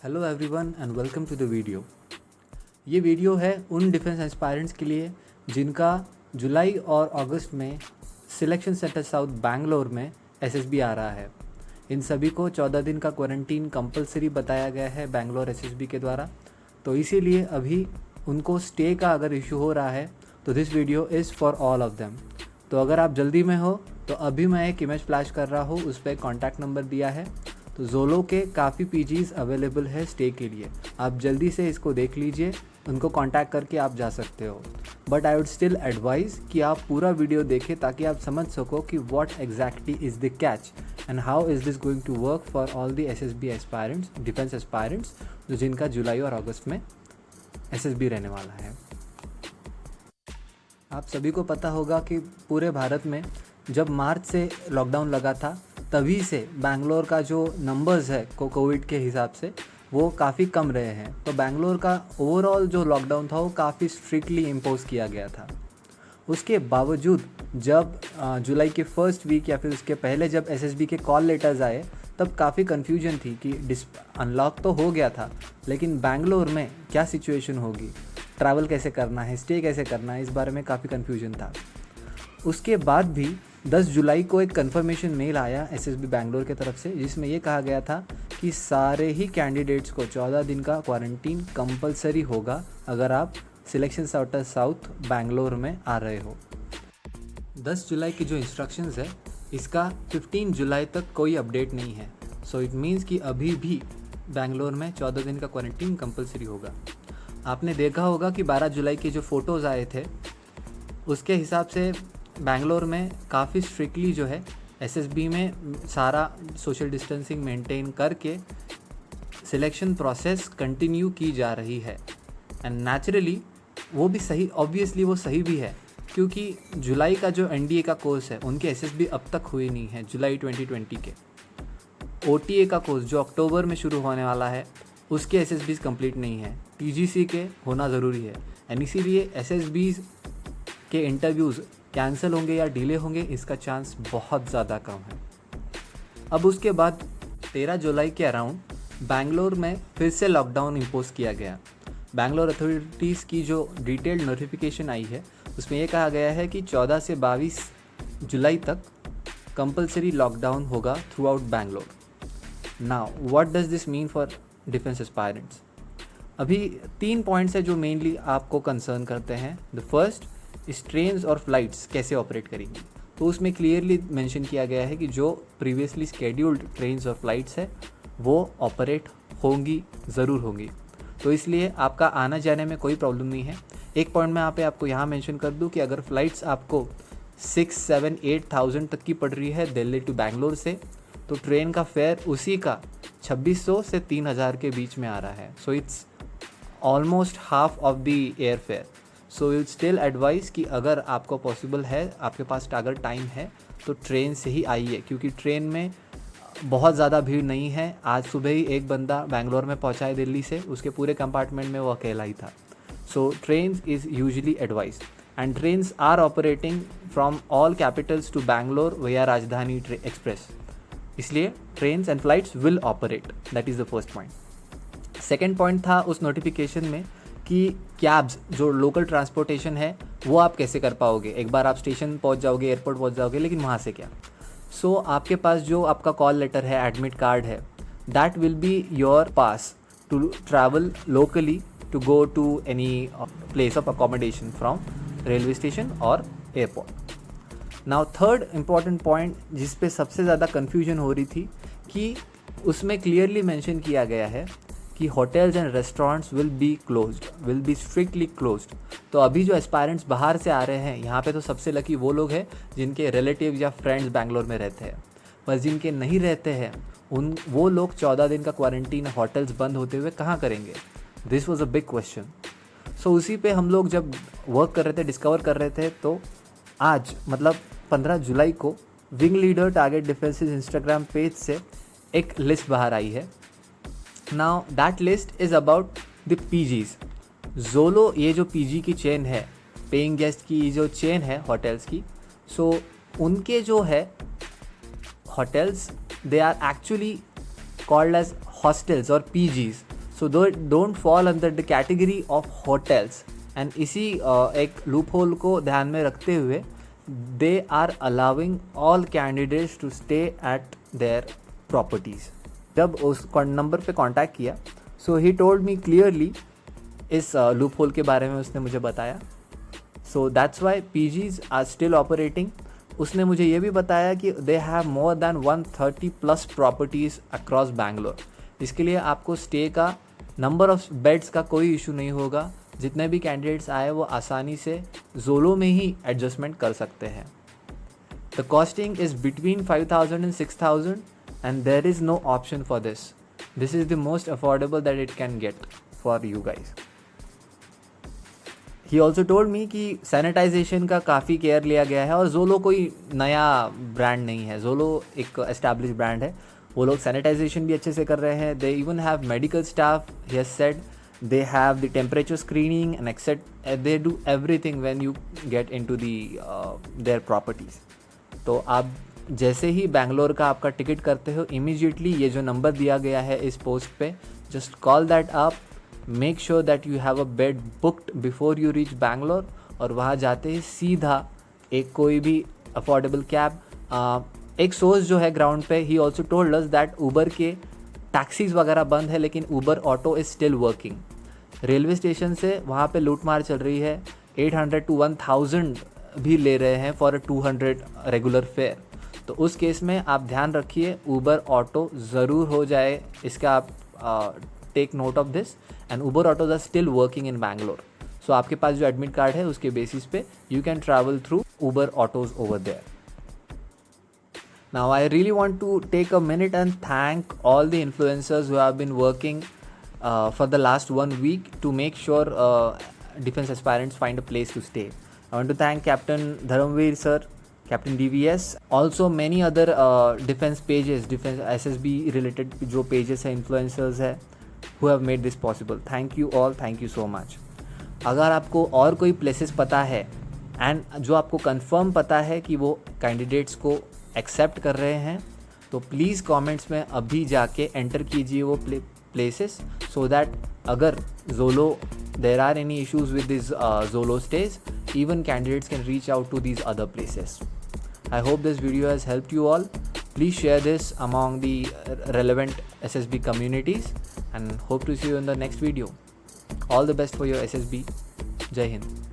Hello everyone and welcome to the video. ये video है उन डिफेंस एस्पायरेंट्स के लिए जिनका जुलाई और अगस्त में सिलेक्शन सेंटर साउथ बैंगलोर में एसएसबी आ रहा है। इन सभी को 14 दिन का क्वारंटीन कंपलसरी बताया गया है बैंगलोर एसएसबी के द्वारा। तो इसीलिए अभी उनको स्टे का अगर इशू हो रहा है तो this video is for all of them. तो अगर आप जल्दी में हो तो अभी मैं एक इमेज फ्लैश कर रहा हूँ, उस पर कॉन्टैक्ट नंबर दिया है। तो जोलो के काफ़ी पीजीज़ अवेलेबल है स्टे के लिए, आप जल्दी से इसको देख लीजिए, उनको कांटेक्ट करके आप जा सकते हो। But I would still advise कि आप पूरा वीडियो देखें ताकि आप समझ सको कि what exactly is the catch and how is this going to work for all the SSB aspirants, defence aspirants जो जिनका जुलाई और अगस्त में एसएसबी रहने वाला है। आप सभी को पता होगा कि पूरे भारत में जब मार्च से लॉकडाउन लगा था तभी से बैंगलोर का जो नंबर्स है कोविड के हिसाब से वो काफ़ी कम रहे हैं। तो बैंगलोर का ओवरऑल जो लॉकडाउन था वो काफ़ी स्ट्रिक्टली इम्पोज किया गया था। उसके बावजूद जब जुलाई के फर्स्ट वीक या फिर उसके पहले जब एसएसबी के कॉल लेटर्स आए तब काफ़ी कन्फ्यूजन थी कि अनलॉक तो हो गया था लेकिन बैंगलोर में क्या सिचुएशन होगी, ट्रैवल कैसे करना है, स्टे कैसे करना है, इस बारे में काफ़ी कन्फ्यूजन था। उसके बाद भी 10 जुलाई को एक कंफर्मेशन मेल आया एसएसबी बैंगलोर की तरफ से जिसमें ये कहा गया था कि सारे ही कैंडिडेट्स को 14 दिन का क्वारंटीन कंपलसरी होगा अगर आप सिलेक्शन सेंटर साउथ बैंगलोर में आ रहे हो। 10 जुलाई की जो इंस्ट्रक्शंस है इसका 15 जुलाई तक कोई अपडेट नहीं है। सो इट मीन्स कि अभी भी बैंगलोर में 14 दिन का क्वारंटीन कंपलसरी होगा। आपने देखा होगा कि 12 जुलाई के जो फ़ोटोज़ आए थे उसके हिसाब से बैंगलोर में काफ़ी स्ट्रिक्टली जो है एसएसबी में सारा सोशल डिस्टेंसिंग मेंटेन करके सिलेक्शन प्रोसेस कंटिन्यू की जा रही है। एंड नेचुरली वो भी सही, ऑब्वियसली वो सही भी है क्योंकि जुलाई का जो एनडीए का कोर्स है उनके एसएसबी अब तक हुए नहीं है। जुलाई 2020 के ओटीए का कोर्स जो अक्टूबर में शुरू होने वाला है उसके एसएसबीज कंप्लीट नहीं है, टीजीसी के होना ज़रूरी है। एंड इसीलिए एसएसबीज के इंटरव्यूज़ कैंसिल होंगे या डिले होंगे इसका चांस बहुत ज़्यादा कम है। अब उसके बाद 13 जुलाई के अराउंड बैंगलोर में फिर से लॉकडाउन इम्पोज किया गया। बैंगलोर अथॉरिटीज़ की जो डिटेल्ड नोटिफिकेशन आई है उसमें यह कहा गया है कि 14 से 22 जुलाई तक कंपलसरी लॉकडाउन होगा through out Bangalore. Now what does this mean for defence aspirants? अभी 3 पॉइंट्स है जो मेनली आपको कंसर्न करते हैं। द फर्स्ट, इस ट्रेन्स और फ्लाइट्स कैसे ऑपरेट करेंगी। तो उसमें क्लियरली मेंशन किया गया है कि जो प्रीवियसली स्केड्यूल्ड ट्रेन्स और फ्लाइट्स है वो ऑपरेट होंगी, ज़रूर होंगी। तो इसलिए आपका आना जाने में कोई प्रॉब्लम नहीं है। एक पॉइंट मैं आपको यहाँ मेंशन कर दूँ कि अगर फ़्लाइट्स आपको 6-7-8,000 तक की पड़ रही है दिल्ली टू बैंगलोर से, तो ट्रेन का फेयर उसी का 2600 से 3000 के बीच में आ रहा है। So it's almost half of the air fare. So will still advice कि अगर आपको पॉसिबल है, आपके पास अगर टाइम है तो ट्रेन से ही आइए क्योंकि ट्रेन में बहुत ज़्यादा भीड़ नहीं है। आज सुबह ही एक बंदा बैंगलोर में पहुंचा है दिल्ली से, उसके पूरे कंपार्टमेंट में वो अकेला ही था। So train is usually advise and trains are operating from all capitals to Bangalore via Rajdhani express. इसलिए trains and flights will operate, that is the first point. Second point था उस नोटिफिकेशन में कि कैब्स जो लोकल ट्रांसपोर्टेशन है वो आप कैसे कर पाओगे। एक बार आप स्टेशन पहुंच जाओगे, एयरपोर्ट पहुंच जाओगे, लेकिन वहाँ से क्या। सो आपके पास जो आपका कॉल लेटर है, एडमिट कार्ड है, that will be your pass to travel locally to go to any place of accommodation from railway station और airport. Now third important point जिस पे सबसे ज़्यादा कन्फ्यूजन हो रही थी कि उसमें क्लियरली मेंशन किया गया है कि hotels and restaurants will be strictly closed. तो अभी जो एस्पायरेंट्स बाहर से आ रहे हैं यहाँ पे तो सबसे लकी वो लोग हैं जिनके रिलेटिव या फ्रेंड्स बैंगलोर में रहते हैं, पर जिनके नहीं रहते हैं वो लोग 14 दिन का क्वारंटीन होटल्स बंद होते हुए कहाँ करेंगे। This was a big question. So उसी पे हम लोग जब वर्क कर रहे थे, डिस्कवर कर रहे थे, तो आज मतलब 15 जुलाई को wing leader target defences Instagram page से एक लिस्ट बाहर आई है। Now that list is about the PGs. Zolo ये जो पीजी की चेन है, पेइंग गेस्ट की जो चेन है होटल्स की, सो उनके जो है hotels they are actually called as hostels or PGs, so they don't fall under the category of hotels. And इसी एक लूप होल को ध्यान में रखते हुए they are allowing all candidates to stay at their properties. जब उस नंबर पे कांटेक्ट किया, so he told me clearly इस लूप होल के बारे में उसने मुझे बताया. So that's why PGs are still operating. उसने मुझे ये भी बताया कि they have more than 130+ properties across Bangalore. इसके लिए आपको स्टे का नंबर ऑफ बेड्स का कोई इशू नहीं होगा. जितने भी कैंडिडेट्स आए वो आसानी से जोलो में ही एडजस्टमेंट कर सकते हैं. The costing is between 5,000 and 6,000 and there is no option for this. This is the most affordable that it can get for you guys. He also told me कि सैनिटाइजेशन का काफ़ी केयर लिया गया है और जोलो कोई नया ब्रांड नहीं है. जोलो एक एस्टैब्लिश ब्रांड है. वो लोग सैनिटाइजेशन भी अच्छे से कर रहे हैं. They even have medical staff. He has said they have the temperature screening and they do everything when you get into their properties. तो आप जैसे ही बैंगलोर का आपका टिकट करते हो, इमीडिएटली ये जो नंबर दिया गया है इस पोस्ट पे, just call that up. Make sure that you have a bed booked before you reach Bangalore. और वहाँ जाते ही सीधा एक कोई भी अफोर्डेबल कैब, एक सोर्स जो है ग्राउंड पे, ही also told us that Uber के टैक्सीज़ वगैरह बंद है लेकिन Uber auto is still working. Railway station से वहाँ पे लूटमार चल रही है. 800 to 1,000 भी ले रहे हैं फॉर अ 200 रेगुलर फेयर. तो उस केस में आप ध्यान रखिए, ऊबर ऑटो ज़रूर हो जाए. इसका आप take note of this. And Uber autos are still working in Bangalore. So आपके पास जो एडमिट कार्ड है उसके बेसिस पे you can travel through Uber autos over there. Now I really want to take a minute and thank all the influencers who have been working for the last 1 week to make sure defense aspirants find a place to stay. I want to thank Captain Dharamveer sir, Captain DVS, also many other defense pages, defense SSB related जो pages है, influencers है, who have made this possible. Thank you all, thank you so much. अगर आपको और कोई places पता है and जो आपको कंफर्म पता है कि वो कैंडिडेट्स को एक्सेप्ट कर रहे हैं, तो प्लीज़ कमेंट्स में अभी जाके एंटर कीजिए वो प्लेसेस, सो दैट अगर Zolo there are any issues with this Zolo stage, even candidates can reach out to these other places. I hope this video has helped you all. Please share this among the relevant SSB communities and hope to see you in the next video. All the best for your SSB. Jai Hind.